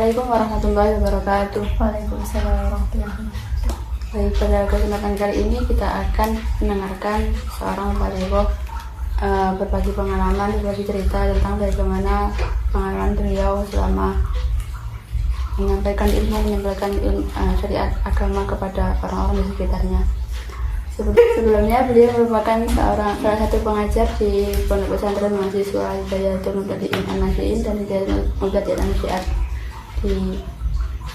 Assalamualaikum warahmatullahi wabarakatuh. Waalaikumsalam warahmatullahi wabarakatuh. Baik, pada kesempatan kali ini kita akan mendengarkan seorang balighah berbagi pengalaman, berbagi cerita tentang bagaimana pengalaman beliau selama menyampaikan syariat agama kepada orang-orang di sekitarnya. Sebelumnya beliau merupakan salah satu pengajar di Pondok Pesantren Mahasiswa Hidayatul Mubtadi'in An-Nafi'in dan Hidayatul Mubtadi'in An-Nafi'at di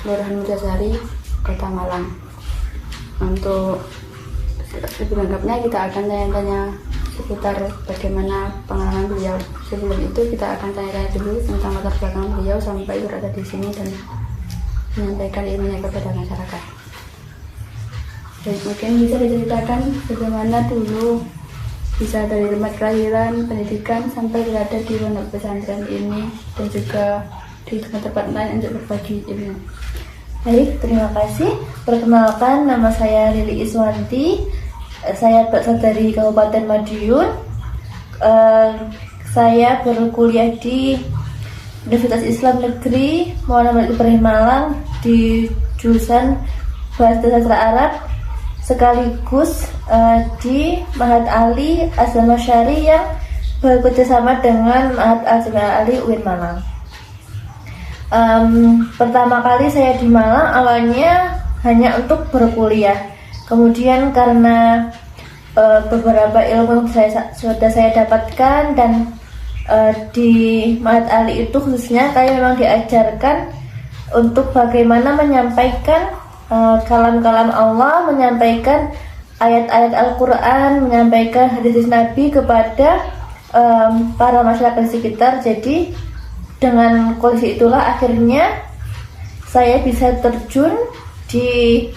Kelurahan Mudasari, Kota Malang. Untuk lebih lengkapnya kita akan tanya-tanya seputar bagaimana pengalaman beliau. Sebelum itu kita akan tanya-tanya dulu tentang latar belakang beliau sampai berada di sini dan menyampaikan ilmunya kepada masyarakat. Baik, mungkin bisa diceritakan bagaimana dulu bisa dari tempat kelahiran, pendidikan sampai berada di pondok pesantren ini dan juga di tempat-tempat lain untuk berbagi ilmu. Baik, terima kasih. Perkenalkan, nama saya Lili Iswanti. Saya berasal dari Kabupaten Madiun. Saya berkuliah di Universitas Islam Negeri Muhammad Ibrahim Malang di jurusan Bahasa Sastra Arab, sekaligus di Ma'had Ali Azam Syari yang bekerjasama dengan Ma'had Azam Ali UIN Malang. Pertama kali saya di Malang awalnya hanya untuk berkuliah. Kemudian karena beberapa ilmu yang sudah saya dapatkan dan di Ma'had Ali itu khususnya saya memang diajarkan untuk bagaimana menyampaikan kalam-kalam Allah, menyampaikan ayat-ayat Al-Quran, menyampaikan hadis Nabi kepada para masyarakat sekitar. Jadi dengan kondisi itulah akhirnya saya bisa terjun di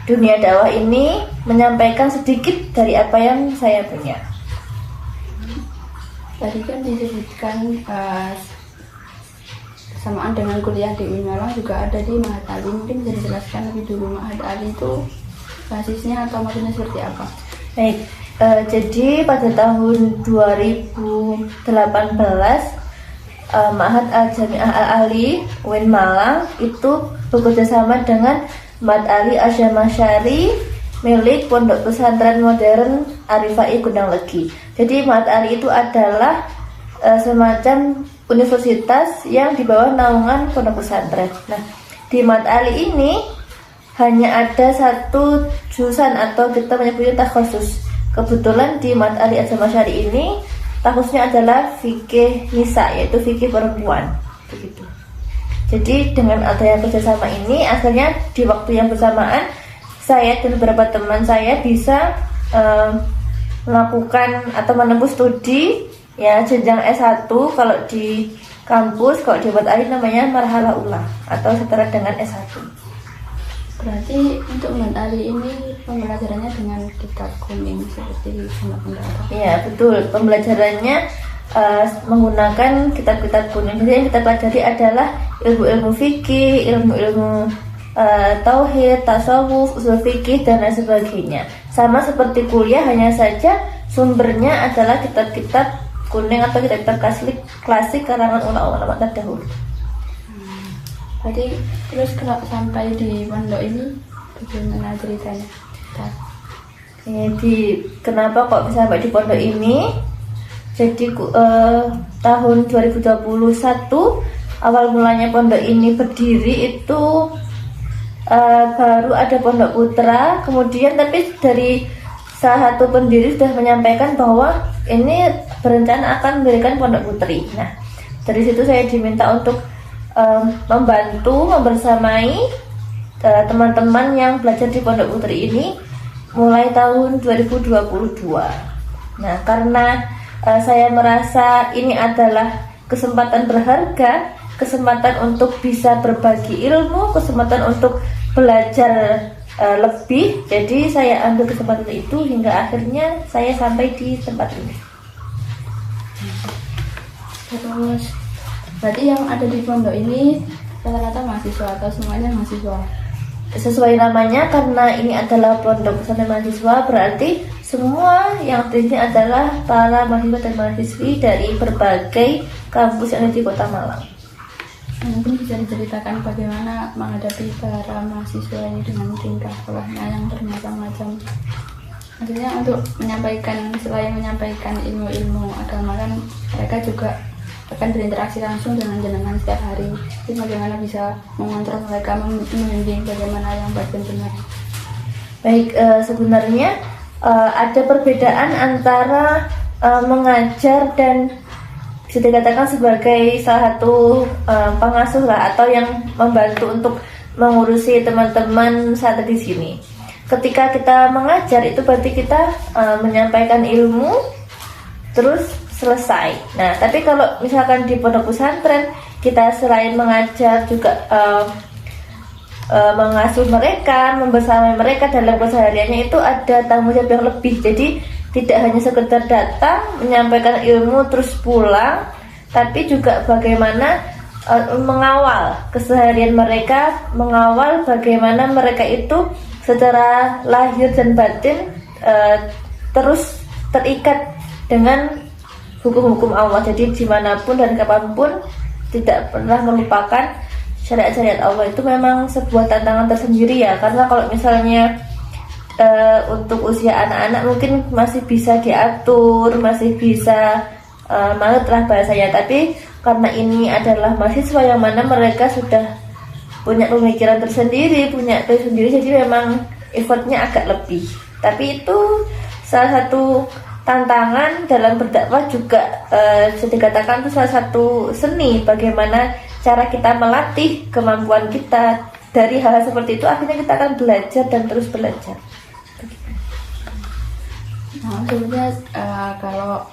dunia dakwah ini, menyampaikan sedikit dari apa yang saya punya. Tadi kan disebutkan bersamaan dengan kuliah di UIN Malang juga ada di Ma'had Ali. Mungkin bisa dijelaskan lebih dulu Ma'had Ali itu basisnya atau maksudnya seperti apa? Baik, jadi pada tahun 2018 Ma'had Al-Jami'ah Al-Ali UIN Malang itu bekerjasama dengan Ma'had Ali Azam Syari milik Pondok Pesantren Modern Arifai Gunung Legi. Jadi Ma'had Ali itu adalah semacam universitas yang di bawah naungan pondok pesantren. Nah, di Ma'had Ali ini hanya ada satu jurusan atau kita menyebutnya takhusus. Kebetulan di Ma'had Ali Azam Syari ini takhususnya adalah fikih nisa, yaitu fikih perempuan. Begitu. Jadi dengan adanya kerjasama ini, akhirnya di waktu yang bersamaan saya dan beberapa teman saya bisa melakukan atau menempuh studi ya jenjang S1. Kalau di kampus, kalau di Ma'had Ali namanya marhala ula atau setara dengan S1. Berarti untuk Ma'had Ali ini pembelajarannya dengan kitab kuning seperti pondok-pondok. Iya, betul. Pembelajarannya menggunakan kitab-kitab kuning. Jadi yang kita pelajari adalah ilmu-ilmu fikih, ilmu-ilmu tauhid, tasawuf, usul fikih dan lain sebagainya. Sama seperti kuliah, hanya saja sumbernya adalah kitab-kitab kuning atau kitab-kitab klasik karangan ulama-ulama terdahulu. Jadi terus kalau sampai di pondok ini bagaimana ceritanya? Jadi kenapa kok bisa sampai di pondok ini? Jadi tahun 2021 awal mulanya pondok ini berdiri itu baru ada Pondok Putra. Kemudian tapi dari salah satu pendiri sudah menyampaikan bahwa ini berencana akan mendirikan Pondok Putri. Nah, dari situ saya diminta untuk membantu, membersamai teman-teman yang belajar di Pondok Putri ini mulai tahun 2022. Nah, karena saya merasa ini adalah kesempatan berharga, kesempatan untuk bisa berbagi ilmu, kesempatan untuk belajar lebih. Jadi saya ambil kesempatan itu hingga akhirnya saya sampai di tempat ini. Terus berarti yang ada di pondok ini rata-rata mahasiswa atau semuanya mahasiswa? Sesuai namanya, karena ini adalah pondok pesantren mahasiswa, berarti semua yang di sini adalah para mahasiswa dan mahasiswi dari berbagai kampus yang ada di Kota Malang. Mungkin bisa diceritakan bagaimana menghadapi para mahasiswa ini dengan tingkah polanya yang bermacam-macam. Maksudnya untuk menyampaikan, selain menyampaikan ilmu-ilmu agama kan mereka juga akan berinteraksi langsung dengan jenengan setiap hari. Jadi bagaimana bisa mengontrol mereka, membimbing bagaimana yang baik dan benar. Baik, sebenarnya ada perbedaan antara mengajar dan bisa dikatakan sebagai salah satu pengasuh lah, atau yang membantu untuk mengurusi teman-teman saat di sini. Ketika kita mengajar itu berarti kita menyampaikan ilmu terus selesai. Nah, tapi kalau misalkan di pondok pesantren kita selain mengajar juga mengasuh mereka, membersamai mereka dalam kesehariannya, itu ada tanggung jawab yang lebih. Jadi tidak hanya sekedar datang menyampaikan ilmu terus pulang, tapi juga bagaimana mengawal keseharian mereka, mengawal bagaimana mereka itu secara lahir dan batin terus terikat dengan hukum-hukum Allah. Jadi dimanapun dan kapanpun tidak pernah melupakan syariat-syariat Allah. Itu memang sebuah tantangan tersendiri ya, karena kalau misalnya untuk usia anak-anak mungkin masih bisa diatur, masih bisa manut lah bahasanya. Tapi karena ini adalah mahasiswa yang mana mereka sudah punya pemikiran tersendiri, punya tersendiri, jadi memang effortnya agak lebih. Tapi itu salah satu tantangan dalam berdakwah juga, bisa dikatakan itu salah satu seni bagaimana cara kita melatih kemampuan kita. Dari hal seperti itu akhirnya kita akan belajar dan terus belajar. Nah, sebenarnya kalau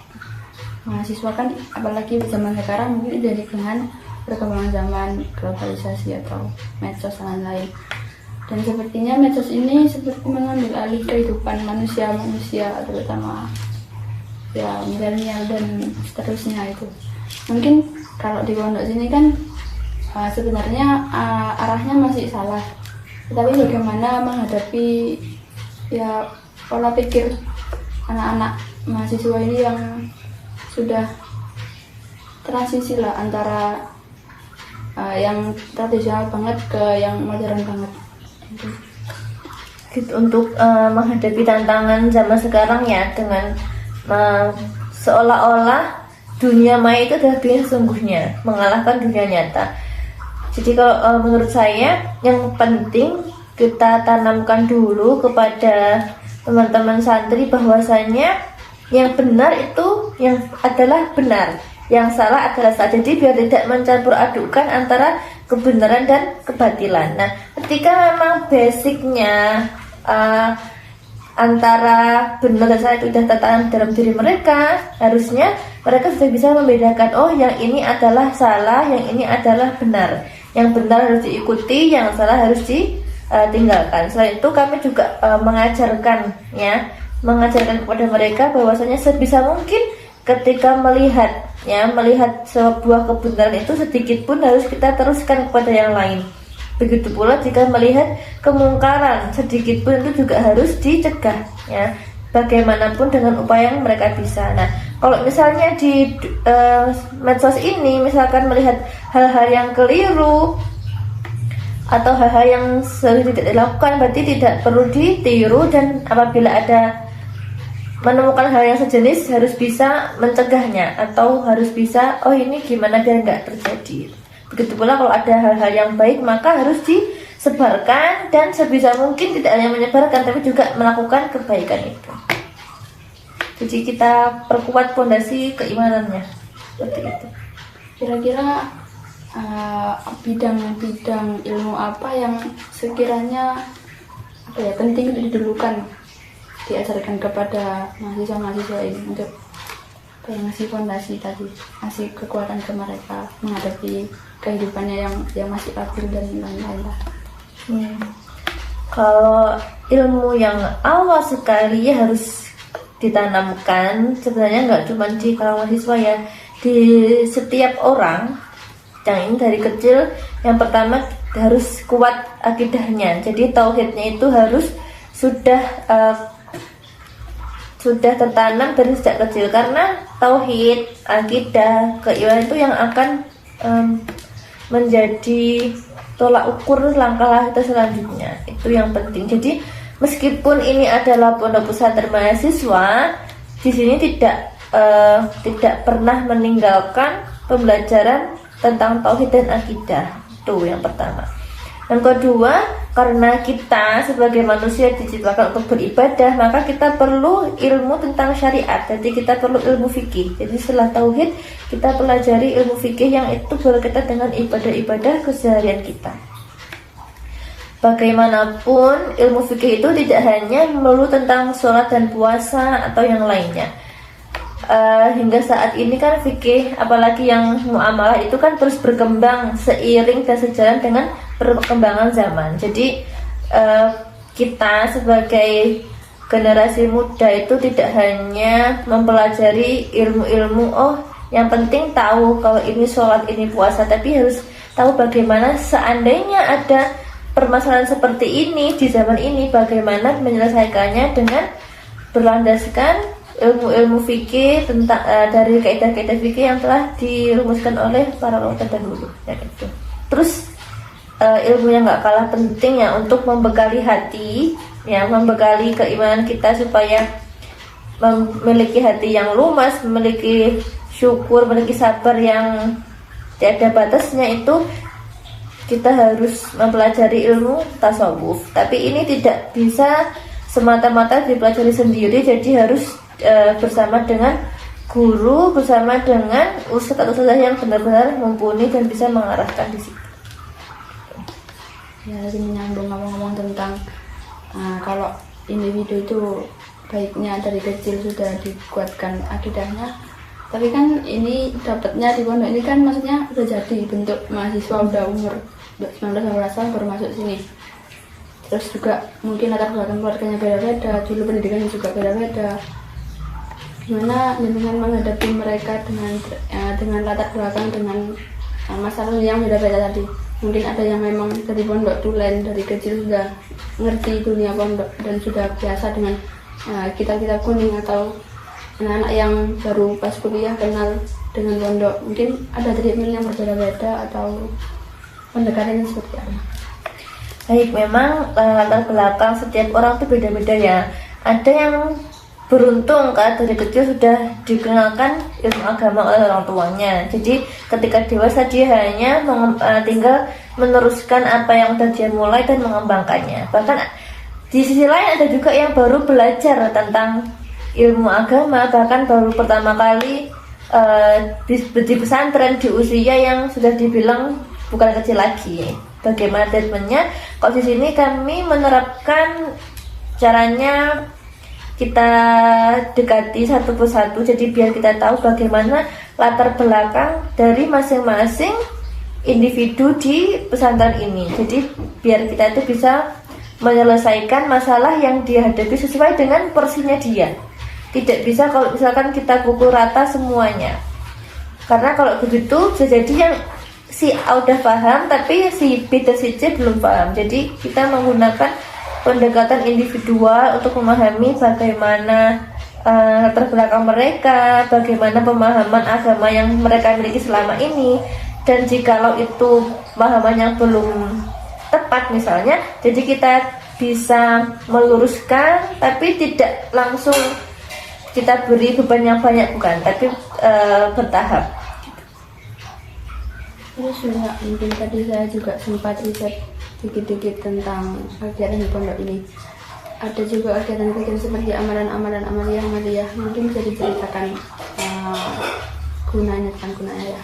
mahasiswa kan apalagi zaman sekarang mungkin identik dengan perkembangan zaman, globalisasi atau medsos dan lain-lain. Dan sepertinya medsos ini seperti mengambil alih kehidupan manusia, terutama ya milenial dan seterusnya itu. Mungkin kalau di pondok sini kan sebenarnya arahnya masih salah. Tapi bagaimana menghadapi ya pola pikir anak-anak mahasiswa ini yang sudah transisi lah antara yang tradisional banget ke yang modern banget. Untuk menghadapi tantangan zaman sekarang ya, dengan seolah-olah dunia maya itu adalah dunia sesungguhnya, mengalahkan dunia nyata. Jadi kalau menurut saya yang penting kita tanamkan dulu kepada teman-teman santri bahwasanya yang benar itu yang adalah benar, yang salah adalah salah. Jadi biar tidak mencampur adukan antara kebenaran dan kebatilan. Nah, ketika memang basicnya antara benar dan salah itu sudah tertanam dalam diri mereka, harusnya mereka sudah bisa membedakan, oh yang ini adalah salah, yang ini adalah benar. Yang benar harus diikuti, yang salah harus ditinggalkan. Selain itu kami juga mengajarkan kepada mereka bahwasanya sebisa mungkin ketika melihat sebuah kebenaran itu sedikit pun harus kita teruskan kepada yang lain. Begitu pula jika melihat kemungkaran sedikit pun itu juga harus dicegah ya. Bagaimanapun dengan upaya yang mereka bisa. Nah, kalau misalnya di medsos ini misalkan melihat hal-hal yang keliru atau hal-hal yang seharusnya tidak dilakukan, berarti tidak perlu ditiru, dan apabila ada menemukan hal yang sejenis harus bisa mencegahnya atau harus bisa, oh ini gimana biar nggak terjadi. Begitu pula kalau ada hal-hal yang baik maka harus disebarkan, dan sebisa mungkin tidak hanya menyebarkan tapi juga melakukan kebaikan itu. Jadi kita perkuat fondasi keimanannya seperti itu. Kira-kira bidang-bidang ilmu apa yang sekiranya penting untuk didulukan, diajarkan kepada mahasiswa-mahasiswa ini untuk ngasih fondasi tadi, ngasih kekuatan ke mereka menghadapi kehidupannya yang masih labil dan lain-lain lah. Kalau ilmu yang awal sekali ya harus ditanamkan, sebenarnya nggak cuma di kalangan mahasiswa ya, di setiap orang. Yang ini dari kecil, yang pertama harus kuat akidahnya. Jadi tauhidnya itu harus sudah tertanam dari sejak kecil, karena tauhid, akidah, keimanan itu yang akan menjadi tolak ukur langkah kita selanjutnya. Itu yang penting. Jadi meskipun ini adalah pondok pesantren mahasiswa, di sini tidak pernah meninggalkan pembelajaran tentang tauhid dan akidah. Itu yang pertama. Yang kedua, karena kita sebagai manusia diciptakan untuk beribadah, maka kita perlu ilmu tentang syariat. Jadi kita perlu ilmu fikih. Jadi setelah tauhid, kita pelajari ilmu fikih yang itu berkaitan dengan ibadah-ibadah keseharian kita. Bagaimanapun, ilmu fikih itu tidak hanya melulu tentang sholat dan puasa atau yang lainnya. Hingga saat ini kan fikih, apalagi yang muamalah itu kan terus berkembang seiring dan sejalan dengan perkembangan zaman. Jadi kita sebagai generasi muda itu tidak hanya mempelajari ilmu-ilmu, oh yang penting tahu kalau ini sholat, ini puasa, tapi harus tahu bagaimana seandainya ada permasalahan seperti ini di zaman ini, bagaimana menyelesaikannya dengan berlandaskan ilmu-ilmu fikih tentang dari kaidah-kaidah fikih yang telah dirumuskan oleh para ulama terdahulu. Ya, gitu. Terus ilmu yang nggak kalah penting ya untuk membekali hati, ya membekali keimanan kita supaya memiliki hati yang lumas, memiliki syukur, memiliki sabar yang tiada batasnya, itu kita harus mempelajari ilmu tasawuf. Tapi ini tidak bisa semata-mata dipelajari sendiri, jadi harus bersama dengan guru, bersama dengan ustadz atau ustadzah yang benar-benar mumpuni dan bisa mengarahkan di situ. Ya, tadi menyambung ngomong-ngomong tentang kalau individu itu baiknya dari kecil sudah dikuatkan akidahnya. Tapi kan ini dapatnya di pondok ini kan maksudnya udah jadi bentuk mahasiswa, udah umur 19 tahun baru masuk sini. Terus juga mungkin latar belakang keluarganya beda-beda, dulu pendidikannya juga beda-beda. Gimana dengan menghadapi mereka dengan latar belakang, dengan masalah yang beda-beda tadi. Mungkin ada yang memang dari pondok tulen, dari kecil sudah ngerti dunia pondok dan sudah biasa dengan kitab-kitab kuning, atau anak-anak yang baru pas kuliah kenal dengan pondok. Mungkin ada treatment yang berbeda-beda atau pendekatannya seperti apa? Baik, memang latar belakang setiap orang itu beda-beda ya. Ada yang beruntung kan dari kecil sudah dikenalkan ilmu agama oleh orang tuanya. Jadi ketika dewasa dia hanya tinggal meneruskan apa yang sudah dia mulai dan mengembangkannya. Bahkan di sisi lain ada juga yang baru belajar tentang ilmu agama, bahkan baru pertama kali di pesantren di usia yang sudah dibilang bukan kecil lagi. Bagaimana treatmentnya? Kalau di sini kami menerapkan caranya kita dekati satu persatu, jadi biar kita tahu bagaimana latar belakang dari masing-masing individu di pesantren ini. Jadi biar kita itu bisa menyelesaikan masalah yang dihadapi sesuai dengan porsinya dia. Tidak bisa kalau misalkan kita pukul rata semuanya, karena kalau begitu bisa jadi yang si A udah paham tapi si B dan si C belum paham. Jadi kita menggunakan pendekatan individual untuk memahami bagaimana latar belakang mereka, bagaimana pemahaman agama yang mereka miliki selama ini, dan jikalau itu pemahaman yang belum tepat misalnya, jadi kita bisa meluruskan tapi tidak langsung kita beri beban yang banyak, bukan, tapi bertahap. Terus juga mungkin tadi saya juga sempat riset dikit-dikit tentang kegiatan di pondok ini. Ada juga kegiatan-kegiatan seperti amalan-amalan amaliyah, mungkin bisa diceritakan gunanya ya.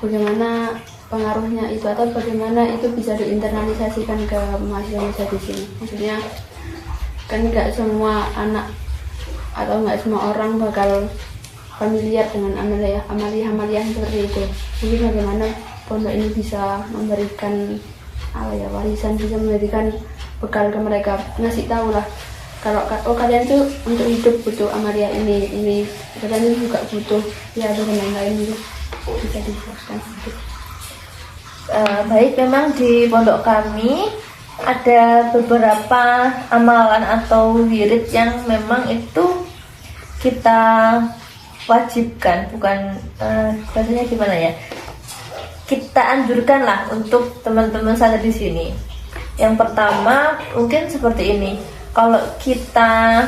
Bagaimana pengaruhnya itu, atau bagaimana itu bisa diinternalisasikan ke mahasiswa di sini. Maksudnya kan nggak semua anak atau nggak semua orang bakal familiar dengan amaliyah seperti itu. Mungkin bagaimana pondok ini bisa memberikan warisan, bisa memberikan bekal ke mereka, ngasih tahu lah kalau kalian tuh untuk hidup butuh amaliyah ini kalian juga butuh ya dan lain-lain gitu. Bisa dijelaskan sedikit? Baik, memang di pondok kami ada beberapa amalan atau wirid yang memang itu kita wajibkan, bukan bahasanya gimana ya, kita anjurkan lah untuk teman-teman saya di sini. Yang pertama mungkin seperti ini, kalau kita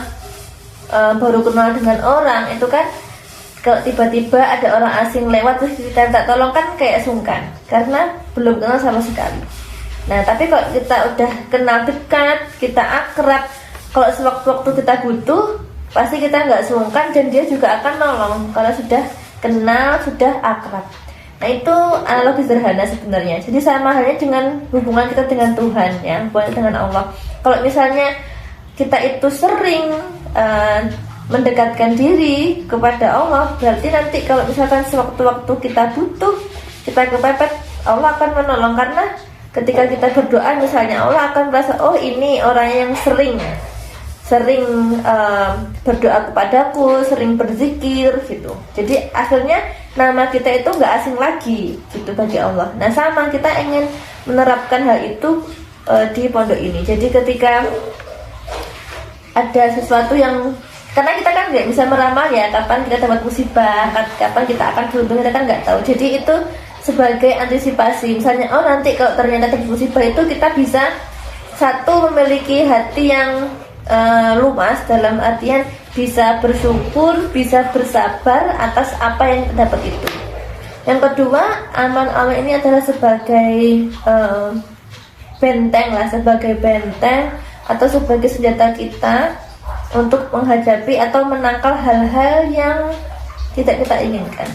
baru kenal dengan orang itu kan, kalau tiba-tiba ada orang asing lewat terus kita minta tolong kan kayak sungkan karena belum kenal sama sekali. Nah tapi kalau kita udah kenal dekat, kita akrab, kalau sewaktu-waktu kita butuh pasti kita nggak sungkan dan dia juga akan nolong kalau sudah kenal, sudah akrab. Nah itu analogi sederhana sebenarnya. Jadi sama halnya dengan hubungan kita dengan Tuhan ya, hubungan dengan Allah. Kalau misalnya kita itu sering mendekatkan diri kepada Allah, berarti nanti kalau misalkan sewaktu-waktu kita butuh, kita kepepet, Allah akan menolong. Karena ketika kita berdoa misalnya, Allah akan merasa, oh ini orang yang sering berdoa kepadaku, sering berzikir gitu. Jadi akhirnya nama kita itu nggak asing lagi gitu bagi Allah. Nah sama, kita ingin menerapkan hal itu di pondok ini. Jadi ketika ada sesuatu yang, karena kita kan nggak bisa meramal ya kapan kita dapat musibah, kapan kita akan beruntung, kita kan nggak tahu. Jadi itu sebagai antisipasi. Misalnya, oh nanti kalau ternyata terjadi musibah itu kita bisa satu memiliki hati yang luas, dalam artian bisa bersyukur, bisa bersabar atas apa yang kita dapat itu. Yang kedua, amal-amal ini adalah sebagai benteng lah, sebagai benteng atau sebagai senjata kita untuk menghadapi atau menangkal hal-hal yang tidak kita inginkan.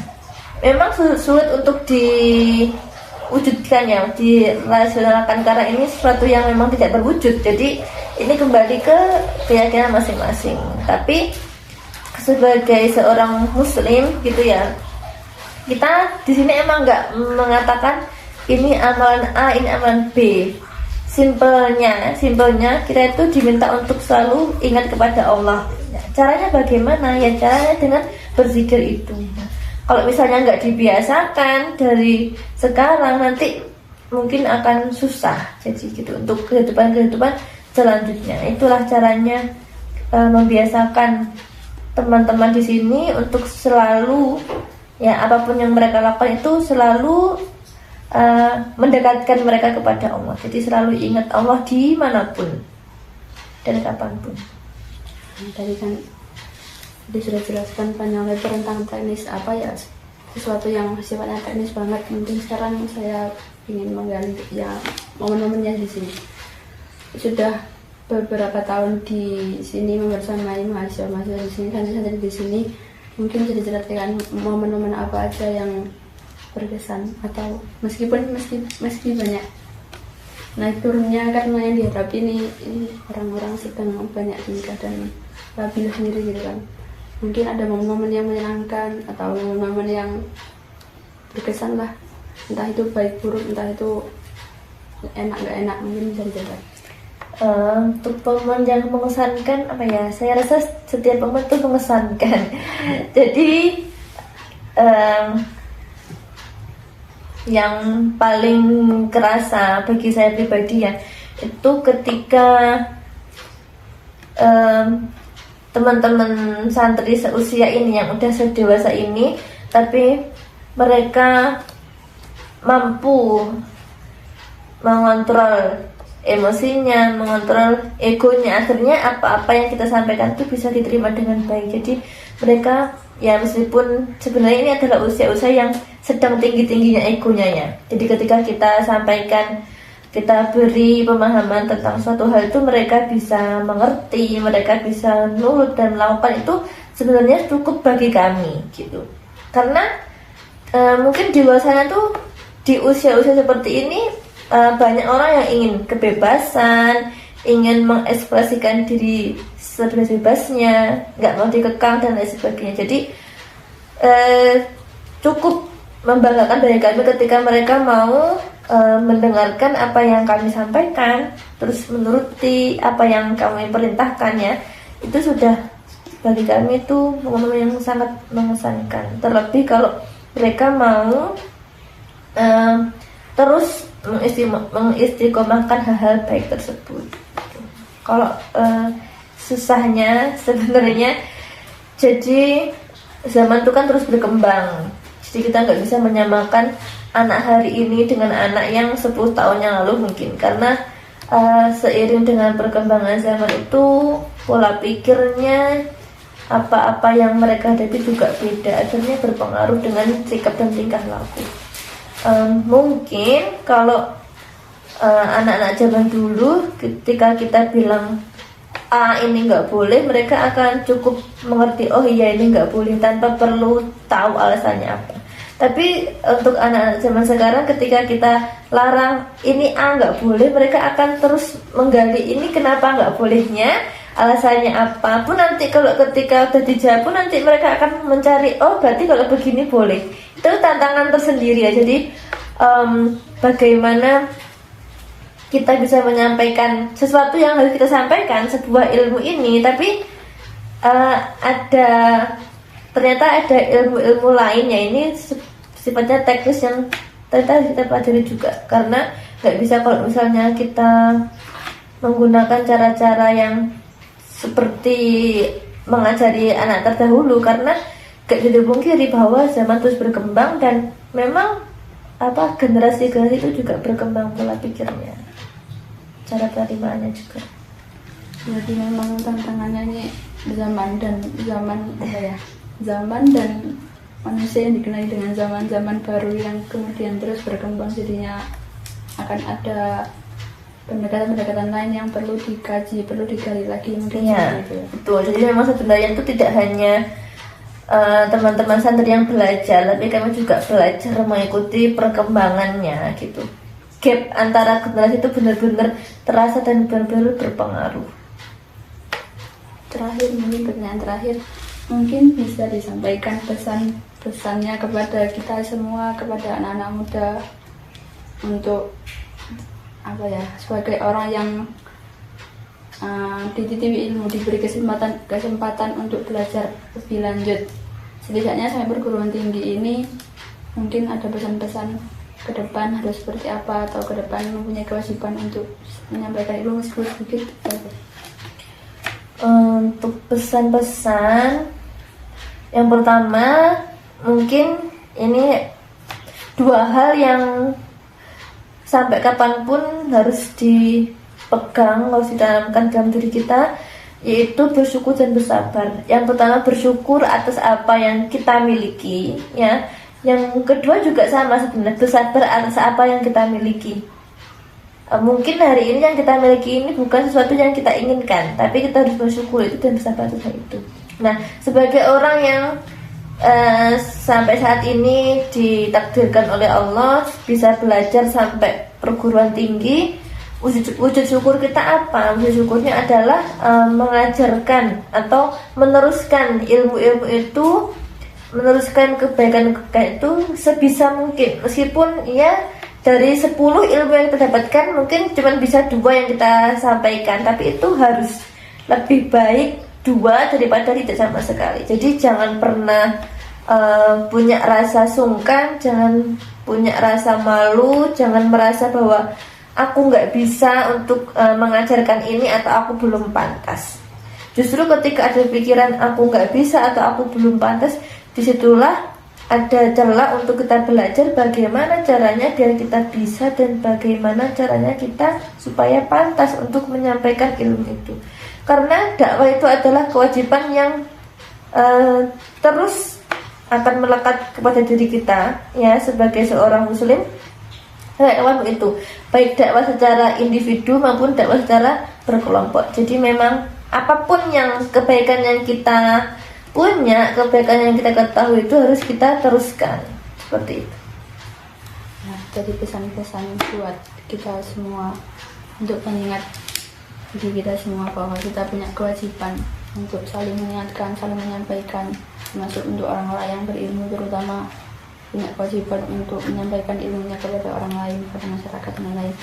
Memang sulit untuk diwujudkan ya, dirasionalkan, karena ini sesuatu yang memang tidak berwujud. Jadi ini kembali ke keyakinan masing-masing. Tapi sebagai seorang muslim gitu ya, kita di sini emang nggak mengatakan ini amalan A, ini amalan B. Simpelnya kita itu diminta untuk selalu ingat kepada Allah. Nah, caranya bagaimana? Ya caranya dengan berzikir itu. Kalau misalnya nggak dibiasakan dari sekarang, nanti mungkin akan susah. Jadi gitu untuk kehidupan selanjutnya. Itulah caranya membiasakan teman-teman di sini untuk selalu, ya apapun yang mereka lakukan itu selalu mendekatkan mereka kepada Allah. Jadi selalu ingat Allah dimanapun dan kapanpun. Tadi kan sudah jelaskan panjang lebar tentang teknis apa ya, sesuatu yang sifatnya teknis banget. Mungkin sekarang saya ingin menggali ya momen-momennya di sini. Sudah beberapa tahun di sini membersamai mahasiswa-mahasiswa di sini, santri-santri di sini. Mungkin bisa diceritakan momen-momen apa aja yang berkesan, atau meski banyak naik turunnya karena yang dihadapi ini orang-orang sedang banyak tingkah dan labil sendiri gitu kan. Mungkin ada momen-momen yang menyenangkan atau momen-momen yang berkesan lah, entah itu baik buruk, entah itu enak gak enak, mungkin bisa dijelaskan. Untuk momen yang mengesankan apa ya, saya rasa setiap momen itu mengesankan. Jadi yang paling kerasa bagi saya pribadi ya, itu ketika teman-teman santri seusia ini yang udah sedewasa ini, tapi mereka mampu mengontrol emosinya, mengontrol egonya. Akhirnya apa-apa yang kita sampaikan itu bisa diterima dengan baik. Jadi mereka ya, meskipun sebenarnya ini adalah usia-usia yang sedang tinggi-tingginya egonya ya. Jadi ketika kita sampaikan, kita beri pemahaman tentang suatu hal itu, mereka bisa mengerti, mereka bisa nurut dan melakukan, itu sebenarnya cukup bagi kami gitu. Karena mungkin di luar sana tuh di usia-usia seperti ini banyak orang yang ingin kebebasan, ingin mengekspresikan diri sebebas-bebasnya, nggak mau dikekang dan lain sebagainya. Jadi cukup membanggakan dari kami ketika mereka mau mendengarkan apa yang kami sampaikan, terus menuruti apa yang kami perintahkan ya. Itu sudah bagi kami itu momen yang sangat mengesankan. Terlebih kalau mereka mau terus mengistiqomahkan hal-hal baik tersebut. Kalau susahnya sebenarnya, jadi zaman itu kan terus berkembang. Jadi kita nggak bisa menyamakan anak hari ini dengan anak yang 10 tahun yang lalu mungkin, karena seiring dengan perkembangan zaman itu pola pikirnya, apa-apa yang mereka hadapi juga beda, akhirnya berpengaruh dengan sikap dan tingkah laku. Mungkin kalau anak-anak zaman dulu ketika kita bilang ini nggak boleh, mereka akan cukup mengerti, oh iya ini nggak boleh, tanpa perlu tahu alasannya apa. Tapi untuk anak-anak zaman sekarang ketika kita larang ini nggak boleh, mereka akan terus menggali ini kenapa nggak bolehnya, alasannya apa pun. Nanti kalau ketika udah dijawab pun nanti mereka akan mencari, oh berarti kalau begini boleh. Itu tantangan tersendiri ya. Jadi bagaimana kita bisa menyampaikan sesuatu yang harus kita sampaikan, sebuah ilmu ini, tapi ternyata ada ilmu-ilmu lainnya, ini sifatnya teknis yang ternyata kita pelajari juga. Karena nggak bisa kalau misalnya kita menggunakan cara-cara yang seperti mengajari anak terdahulu, karena gak bisa dipungkiri bahwa zaman terus berkembang dan memang generasi-generasi itu juga berkembang pola pikirnya, cara penerimaannya juga. Jadi memang tantangannya ini zaman dan manusia yang dikenali dengan zaman baru yang kemudian terus berkembang, jadinya akan ada pendekatan-pendekatan lain yang perlu dikaji, perlu digali lagi mungkin. Ya, betul. Jadi memang sebenarnya itu tidak hanya teman-teman santri yang belajar, tapi kami juga belajar mengikuti perkembangannya gitu. Gap antara generasi itu benar-benar terasa dan benar-benar berpengaruh. Pertanyaan terakhir, mungkin bisa disampaikan pesannya kepada kita semua, kepada anak-anak muda, untuk sebagai orang yang dititipi ilmu, diberi kesempatan untuk belajar lebih lanjut, setidaknya sampai perguruan tinggi ini, mungkin ada pesan-pesan ke depan harus seperti apa, atau ke depan mempunyai kewajiban untuk menyampaikan ilmu meskipun sedikit. Untuk pesan-pesan, yang pertama mungkin ini 2 hal yang sampai kapanpun harus dipegang, harus ditanamkan dalam diri kita, yaitu bersyukur dan bersabar. Yang pertama bersyukur atas apa yang kita miliki, ya. Yang kedua juga sama sebenarnya, bersabar atas apa yang kita miliki. Mungkin hari ini yang kita miliki ini bukan sesuatu yang kita inginkan, tapi kita harus bersyukur itu dan bersabar atas itu. Nah, sebagai orang yang sampai saat ini ditakdirkan oleh Allah bisa belajar sampai perguruan tinggi, wujud syukur kita apa? Wujud syukurnya adalah mengajarkan atau meneruskan ilmu-ilmu itu, meneruskan kebaikan-kebaikan itu sebisa mungkin. Meskipun ya dari 10 ilmu yang kita dapatkan mungkin cuma bisa 2 yang kita sampaikan, tapi itu harus lebih baik 2 daripada tidak sama sekali. Jadi jangan pernah punya rasa sungkan, jangan punya rasa malu, jangan merasa bahwa aku nggak bisa untuk mengajarkan ini atau aku belum pantas. Justru ketika ada pikiran aku nggak bisa atau aku belum pantas, disitulah ada celah untuk kita belajar bagaimana caranya biar kita bisa dan bagaimana caranya kita supaya pantas untuk menyampaikan ilmu itu. Karena dakwah itu adalah kewajiban yang terus akan melekat kepada diri kita, ya, sebagai seorang muslim. Dakwah itu baik dakwah secara individu maupun dakwah secara berkelompok. Jadi memang apapun yang kebaikan yang kita punya, kebaikan yang kita ketahui itu harus kita teruskan, seperti itu. Nah, jadi pesan-pesan buat kita semua untuk mengingat diri kita semua bahwa kita punya kewajiban untuk saling mengingatkan, saling menyampaikan, termasuk untuk orang-orang yang berilmu, terutama punya kewajiban untuk menyampaikan ilmunya kepada orang lain, kepada masyarakat yang lain.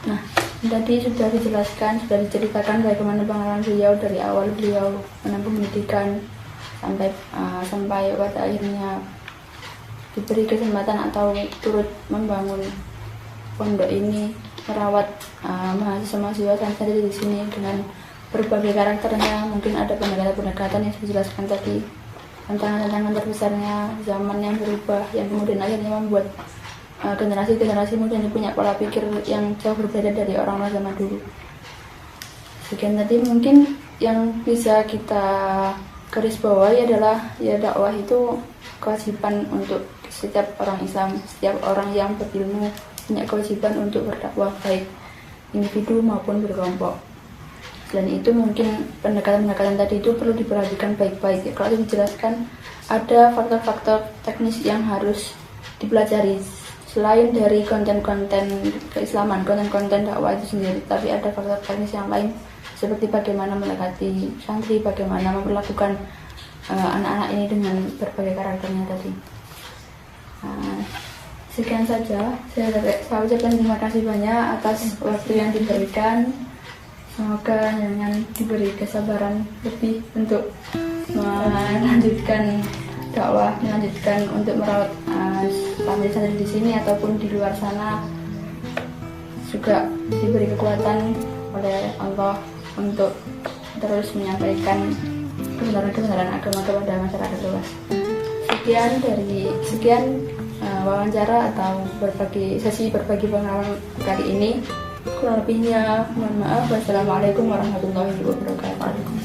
Nah, tadi sudah dijelaskan, sudah diceritakan bagaimana pengalaman beliau dari awal beliau menempuh pendidikan sampai pada akhirnya diberi kesempatan atau turut membangun pondok ini, merawat mahasiswa-mahasiswa santri di sini dengan berbagai karakternya. Mungkin ada pendekatan-pendekatan yang saya jelaskan tadi, tantangan-tantangan terbesarnya zaman yang berubah, yang kemudian akhirnya membuat generasi-generasi muda ini punya pola pikir yang jauh berbeda dari orang-orang zaman dulu. Sekian tadi mungkin yang bisa kita garis bawahi adalah ya dakwah itu kewajiban untuk setiap orang Islam, setiap orang yang berilmu punya kewajiban untuk berdakwah baik individu maupun berkelompok. Dan itu mungkin pendekatan-pendekatan tadi itu perlu diperhatikan baik-baik. Kalau dijelaskan ada faktor-faktor teknis yang harus dipelajari selain dari konten-konten keislaman, konten-konten dakwah itu sendiri, tapi ada faktor teknis yang lain seperti bagaimana mendekati santri, bagaimana memperlakukan anak-anak ini dengan berbagai karakternya tadi. Sekian saja, saya ucapkan terima kasih banyak atas waktu yang diberikan. Semoga dengan diberi kesabaran lebih untuk melanjutkan dakwah, melanjutkan untuk merawat santri-santri di sini ataupun di luar sana, juga diberi kekuatan oleh Allah untuk terus menyampaikan kebenaran-kebenaran agama kepada masyarakat luas. Sekian wawancara atau sesi berbagi pengalaman kali ini. Kurang lebihnya mohon maaf. Wassalamualaikum warahmatullahi wabarakatuh.